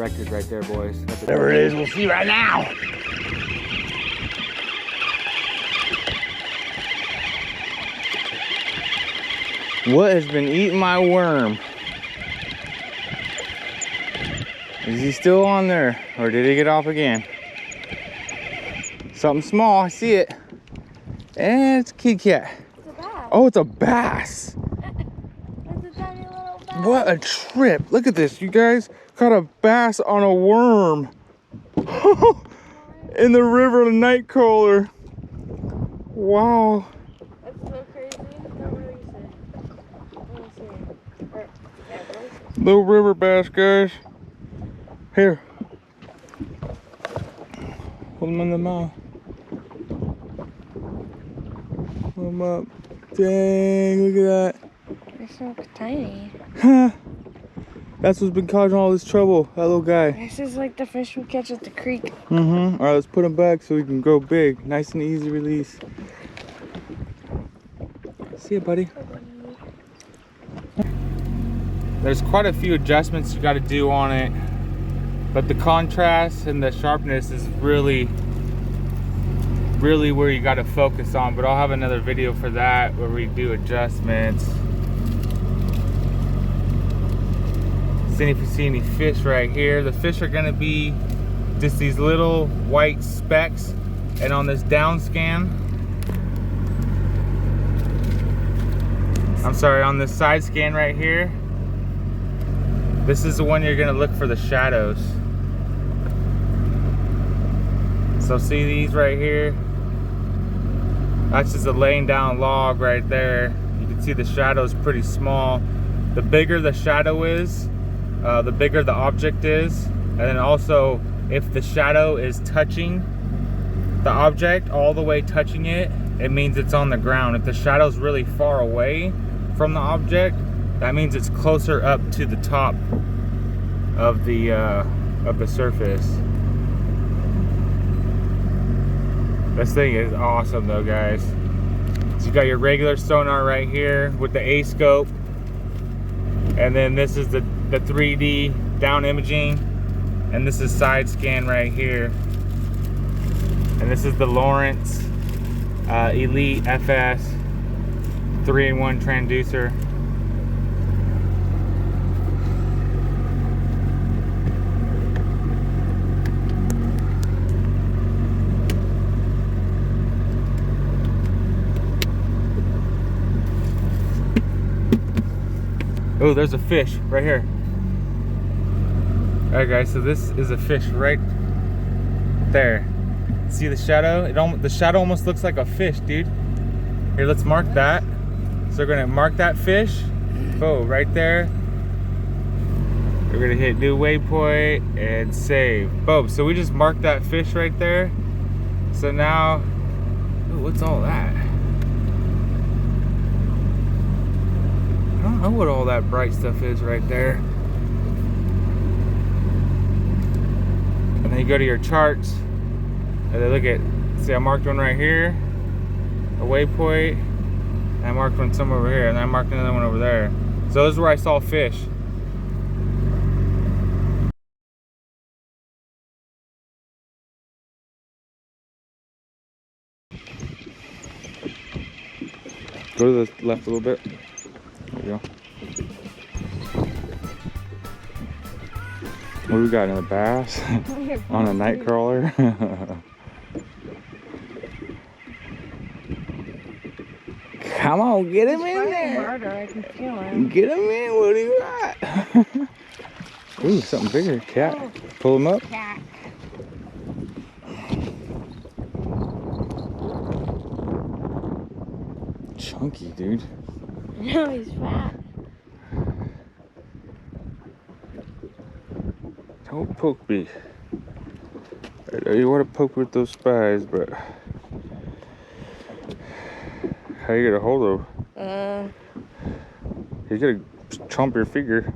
record right there, boys. There it is. We'll see right now. What has been eating my worm? Is he still on there, or did he get off again? Something small, I see it. And it's a kitty cat. It's a bass. Oh, it's a bass. It's a tiny little bass. What a trip. Look at this, you guys. Caught a bass on a worm. In the river, a night crawler. Wow. That's so crazy. Don't release it. Let me see. Or, yeah, release it. Little river bass, guys. Here. Hold them in the mouth. Hold them up. Dang, look at that. They're so tiny. Huh. That's what's been causing all this trouble, that little guy. This is like the fish we catch at the creek. Mm-hmm. All right, let's put him back so he can grow big. Nice and easy release. See ya, buddy. There's quite a few adjustments you got to do on it, but the contrast and the sharpness is really where you got to focus on. But I'll have another video for that where we do adjustments. See if you see any fish right here. The fish are going to be just these little white specks, and on this down scan, I'm sorry, on this side scan right here, this is the one you're going to look for the shadows. So see these right here? That's just a laying down log right there. You can see the shadow's pretty small. The bigger the shadow is, the bigger the object is. And then also, if the shadow is touching the object, all the way touching it, it means it's on the ground. If the shadow's really far away from the object, that means it's closer up to the top of the surface. This thing is awesome though, guys. So you got your regular sonar right here with the A scope, and then this is the 3D down imaging, and this is side scan right here, and this is the Lowrance Elite FS 3-in-1 transducer. Oh, there's a fish right here. All right, guys, so this is a fish right there. See the shadow? The shadow almost looks like a fish, dude. Here, let's mark that. So we're gonna mark that fish. Oh, right there. We're gonna hit new waypoint and save. Boom. So we just marked that fish right there. So now, ooh, what's all that? I don't know what all that bright stuff is right there. And then you go to your charts, and then look at, see I marked one right here, a waypoint, and I marked one somewhere over here, and I marked another one over there. So this is where I saw fish. Go to the left a little bit. There we go. What do we got? Another bass on a night crawler. Come on, get him in there. Harder, I can feel him. Get him in. What do you got? Ooh, something bigger. Cat. Oh. Pull him up. Cat. Chunky, dude. No, he's fat. Don't poke me. I know you want to poke with those spies, but how you gonna hold him? He's gonna chomp your finger.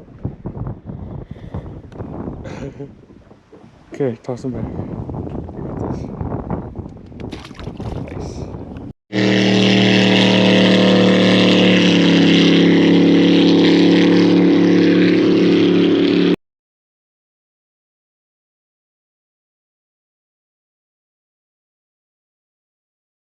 Okay, toss him back. You got this.